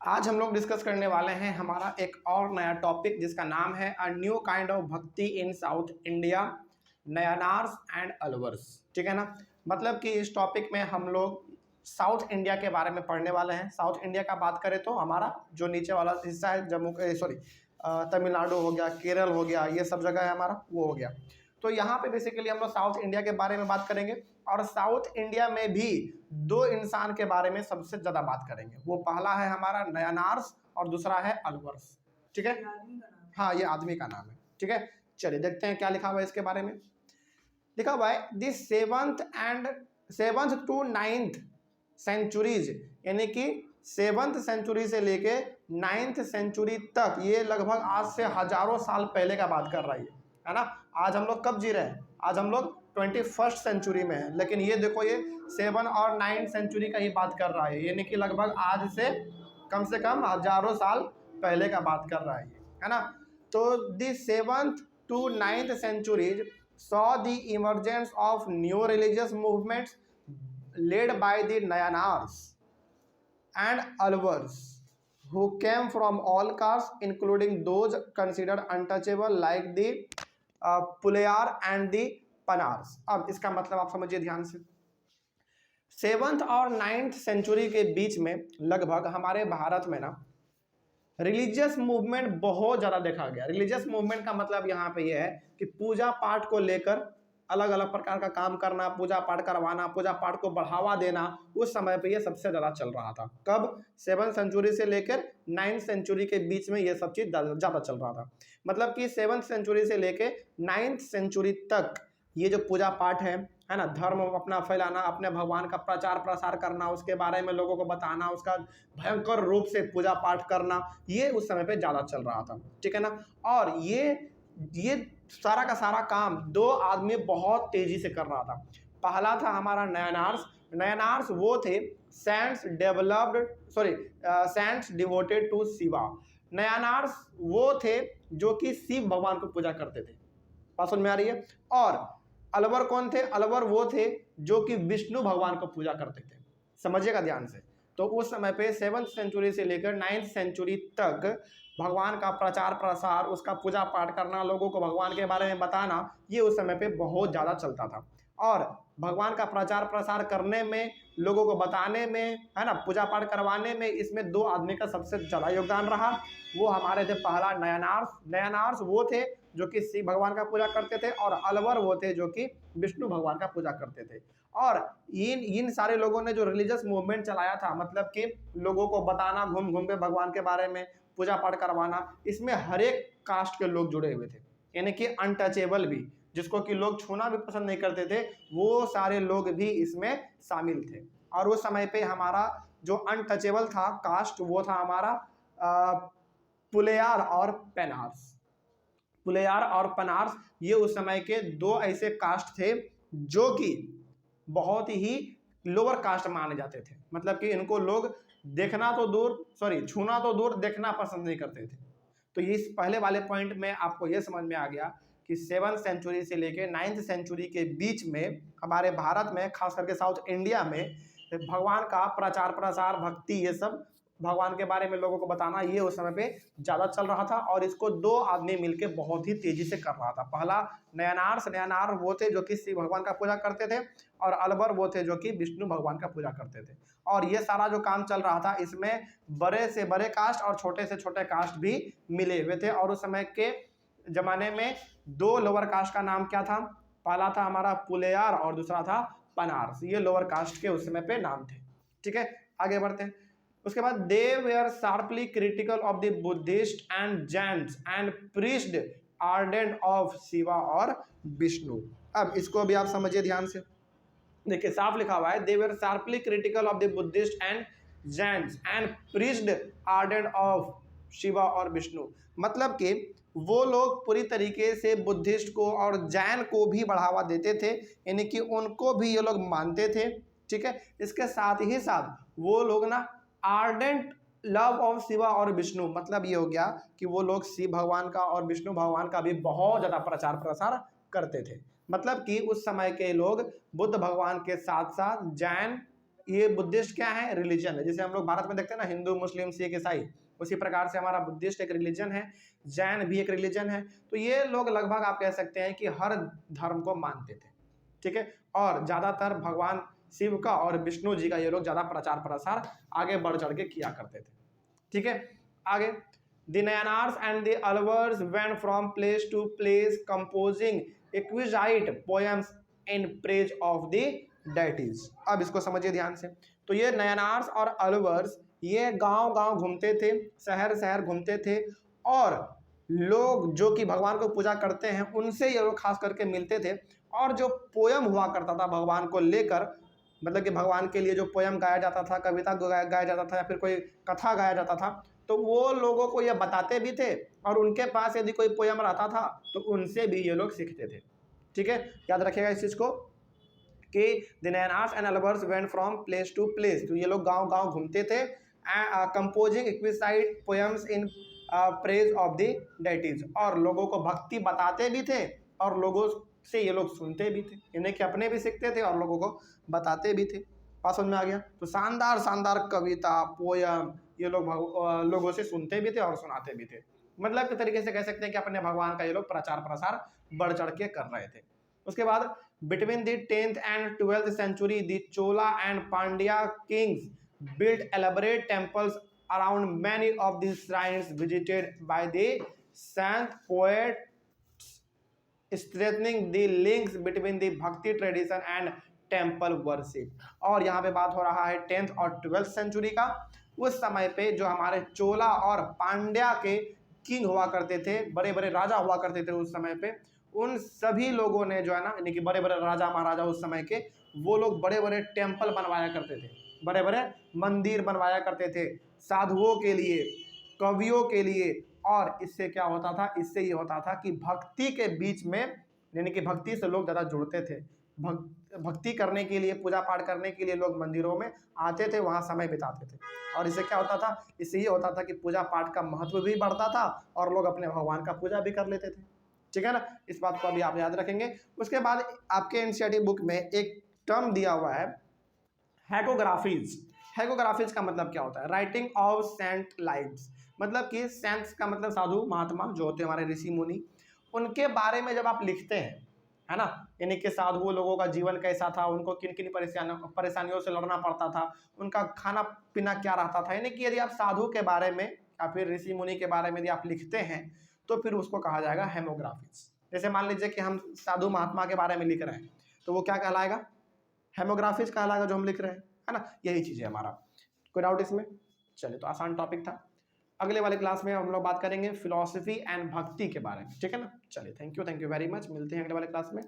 आज हम लोग डिस्कस करने वाले हैं हमारा एक और नया टॉपिक जिसका नाम है a new kind of bhakti in South India, Nayanars and Alvars. ठीक है ना। मतलब कि इस टॉपिक में हम लोग साउथ इंडिया के बारे में पढ़ने वाले हैं। साउथ इंडिया का बात करें तो हमारा जो नीचे वाला हिस्सा है तमिलनाडु हो गया, केरल हो गया, ये सब जगह है हमारा, वो हो गया। तो यहाँ पे बेसिकली हम लोग साउथ इंडिया के बारे में बात करेंगे और साउथ इंडिया में भी दो इंसान के बारे में सबसे ज्यादा बात करेंगे। वो पहला है हमारा नयनार्स और दूसरा है अलवर्स। ठीक है, हाँ ये आदमी का नाम है। ठीक है, चलिए देखते हैं क्या लिखा हुआ है इसके बारे में। लिखा हुआ है this seventh to ninth centuries, यानी कि 7th सेंचुरी से लेके 9th सेंचुरी तक, ये लगभग आज से हजारों साल पहले का बात कर रही है ना। आज हम लोग कब जी रहे हैं? आज हम लोग 21st सेंचुरी में है, लेकिन ये देखो ये 7 और 9 सेंचुरी का ही बात कर रहा है, यानी कि लगभग आज से कम हजारों साल पहले का बात कर रहा है ना। तो दी 7th to 9th centuries saw the emergence of new religious movements led by the Nayanars and Alvars, who came from all castes, including those considered untouchable like the Pulaiyar and the Panars. अब इसका मतलब आप समझिए ध्यान से, 7th और 9th century के बीच में लगभग हमारे भारत में ना रिलीजियस मूवमेंट बहुत ज़्यादा देखा गया। रिलीजियस मूवमेंट का मतलब यहाँ पे ये है कि पूजा पाठ को लेकर अलग अलग प्रकार का काम करना, पूजा पाठ करवाना, पूजा पाठ को बढ़ावा देना, उस समय पे ये सबसे ज़्यादा चल रहा था। कब? 7th सेंचुरी से लेकर 9th सेंचुरी के बीच में ये सब चीज़ ज़्यादा चल रहा था। मतलब कि 7th सेंचुरी से लेकर 9th सेंचुरी तक ये जो पूजा पाठ है ना, धर्म अपना फैलाना, अपने भगवान का प्रचार प्रसार करना, उसके बारे में लोगों को बताना, उसका भयंकर रूप से पूजा पाठ करना, ये उस समय पे ज़्यादा चल रहा था। ठीक है ना। और ये सारा का सारा काम दो आदमी बहुत तेजी से कर रहा था। पहला था हमारा नयनार्स। नयनार्स वो थे saints devoted to Shiva. Nayanars वो थे जो कि शिव भगवान को पूजा करते थे। बात समझ में आ रही है? और अलवर कौन थे? अलवर वो थे जो कि विष्णु भगवान को पूजा करते थे। समझिएगा ध्यान से। तो उस समय पे 7th सेंचुरी से लेकर 9th सेंचुरी तक भगवान का प्रचार प्रसार, उसका पूजा पाठ करना, लोगों को भगवान के बारे में बताना, ये उस समय पे बहुत ज़्यादा चलता था। और भगवान का प्रचार प्रसार करने में, लोगों को बताने में, है ना, पूजा पाठ करवाने में, इसमें दो आदमी का सबसे ज़्यादा योगदान रहा। वो हमारे थे पहला नयनार्स। नयनार्स वो थे जो कि शिव भगवान का पूजा करते थे और अलवर वो थे जो कि विष्णु भगवान का पूजा करते थे। और इन सारे लोगों ने जो रिलीजियस मूवमेंट चलाया था, मतलब कि लोगों को बताना, घूम घूम के भगवान के बारे में पूजा पाठ करवाना, इसमें हर एक कास्ट के लोग जुड़े हुए थे, यानी कि अनटचेबल भी, जिसको कि लोग छूना भी पसंद नहीं करते थे, वो सारे लोग भी इसमें शामिल थे। और उस समय पे हमारा जो अनटचेबल था कास्ट, वो था हमारा पुलेयार और पेनार्स। पुलेयार और पनार्स ये उस समय के दो ऐसे कास्ट थे जो कि बहुत ही लोअर कास्ट माने जाते थे। मतलब कि इनको लोग छूना तो दूर, देखना पसंद नहीं करते थे। तो इस पहले वाले पॉइंट में आपको यह समझ में आ गया कि 7th सेंचुरी से लेकर 9th सेंचुरी के बीच में हमारे भारत में, खास करके साउथ इंडिया में, भगवान का प्रचार प्रसार, भक्ति, ये सब भगवान के बारे में लोगों को बताना, ये उस समय पे ज़्यादा चल रहा था। और इसको दो आदमी मिलकर बहुत ही तेजी से कर रहा था। पहला नयनार वो थे जो कि शिव भगवान का पूजा करते थे, और अलवर वो थे जो कि विष्णु भगवान का पूजा करते थे। और ये सारा जो काम चल रहा था, इसमें बड़े से बड़े कास्ट और छोटे से छोटे कास्ट भी मिले हुए थे। और उस समय के जमाने में दो लोअर कास्ट का नाम क्या था? पहला था हमारा पुलेयार और दूसरा था पनार्स। ये लोअर कास्ट के उस समय पे नाम थे। ठीक है, आगे बढ़ते हैं। उसके बाद they were sharply critical of the Buddhist and Jains and praised ardent of Shiva और विष्णु। अब इसको भी आप समझिए ध्यान से। देखिए साफ लिखा हुआ है, they were sharply critical of the Buddhist and Jains and praised ardent of Shiva और विष्णु। मतलब कि वो लोग पूरी तरीके से बुद्धिस्ट को और जैन को भी बढ़ावा देते थे, यानी कि उनको भी ये लोग मानते थे। ठीक है, इसके साथ ही साथ वो लोग ना आर्डेंट लव ऑफ शिवा और विष्णु, मतलब ये हो गया कि वो लोग शिव भगवान का और विष्णु भगवान का भी बहुत ज़्यादा प्रचार प्रसार करते थे। मतलब कि उस समय के लोग बुद्ध भगवान के साथ साथ जैन, ये बुद्धिस्ट क्या है, रिलीजन है। जैसे हम लोग भारत में देखते हैं ना, हिंदू, मुस्लिम, सिख, ईसाई, उसी प्रकार से हमारा बुद्धिस्ट एक रिलीजन है, जैन भी एक रिलीजन है। तो ये लोग लगभग आप कह सकते हैं कि हर धर्म को मानते थे, ठीक है। और ज्यादातर भगवान शिव का और विष्णु जी का ये लोग ज्यादा प्रचार प्रसार आगे बढ़ चढ़ के किया करते थे, ठीक है। आगे, the Nayanars and the Alvars went from place to place composing exquisite poems in praise of the deities. अब इसको समझिए ध्यान से। तो ये नयनार्स और अलवर्स ये गांव गांव घूमते थे, शहर शहर घूमते थे, और लोग जो कि भगवान को पूजा करते हैं उनसे ये लोग खास करके मिलते थे। और जो पोयम हुआ करता था भगवान को लेकर, मतलब कि भगवान के लिए जो पोयम गाया जाता था, कविता गाया जाता था, या फिर कोई कथा गाया जाता था, तो वो लोगों को ये बताते भी थे, और उनके पास यदि कोई पोयम रहता था तो उनसे भी ये लोग सीखते थे, ठीक है। याद रखिएगा इस चीज को कि the Nayanars and Alvars went from place to place. तो ये लोग गांव गांव घूमते थे, composing exquisite poems in praise of the deities, और लोगों को भक्ति बताते भी थे और लोगों से ये लोग सुनते भी थे, इन्हें कि अपने भी सीखते थे और लोगों को बताते भी थे। बात समझ में आ गया। तो शानदार शानदार कविता, पोयम ये लोग लोगों से सुनते भी थे और सुनाते भी थे। मतलब एक तरीके से कह सकते हैं कि अपने भगवान का ये लोग प्रचार प्रसार बढ़ चढ़ के कर रहे थे। उसके बाद between the 10th and 12th century, the Chola and Pandya kings built elaborate temples around many of the shrines visited by the saint poets, strengthening the links between the Bhakti tradition and temple worship. और यहाँ पे बात हो रहा है 10th और 12th century का। उस समय पे जो हमारे चोला और पांड्या के किंग हुआ करते थे, बड़े बड़े राजा हुआ करते थे उस समय पे, उन सभी लोगों ने जो है ना, यानी कि बड़े बड़े राजा महाराजा उस समय के, वो लोग बड़े बड़े टेम्पल बनवाया करते थे, बड़े बड़े मंदिर बनवाया करते थे साधुओं के लिए, कवियों के लिए। और इससे क्या होता था, इससे ये होता था कि भक्ति के बीच में, यानी कि भक्ति से लोग ज़्यादा जुड़ते थे, भक्ति करने के लिए, पूजा पाठ करने के लिए लोग मंदिरों में आते थे, वहाँ समय बिताते थे। और इससे क्या होता था, इससे ये होता था कि पूजा पाठ का महत्व भी बढ़ता था और लोग अपने भगवान का पूजा भी कर लेते थे, ठीक है ना। इस बात को अभी आप याद रखेंगे। उसके बाद आपके एनसीईआरटी बुक में एक टर्म दिया हुआ है, हैगोग्राफीज। हैगोग्राफीज का मतलब क्या होता है, राइटिंग ऑफ सेंट लाइव्स। मतलब कि सेंट्स का मतलब साधु महात्मा जो होते हैं हमारे ऋषि मुनि, उनके बारे में जब आप लिखते हैं, है ना, यानी कि साधु लोगों का जीवन कैसा था, उनको किन किन परेशानियों से लड़ना पड़ता था, उनका खाना पीना क्या रहता था, यानी कि यदि आप साधु के बारे में या फिर ऋषि मुनि के बारे में यदि आप लिखते हैं तो फिर उसको कहा जाएगा हेमोग्राफीज। जैसे मान लीजिए कि हम साधु महात्मा के बारे में लिख रहे हैं तो वो क्या कहलाएगा, हेमोग्राफीज कहलाएगा जो हम लिख रहे हैं, है ना। यही चीज़ है हमारा। कोई डाउट इसमें? चलिए, तो आसान टॉपिक था। अगले वाले क्लास में हम लोग बात करेंगे फिलॉसफी एंड भक्ति के बारे में, ठीक है ना। चलिए, थैंक यू वेरी मच, मिलते हैं अगले वाले क्लास में।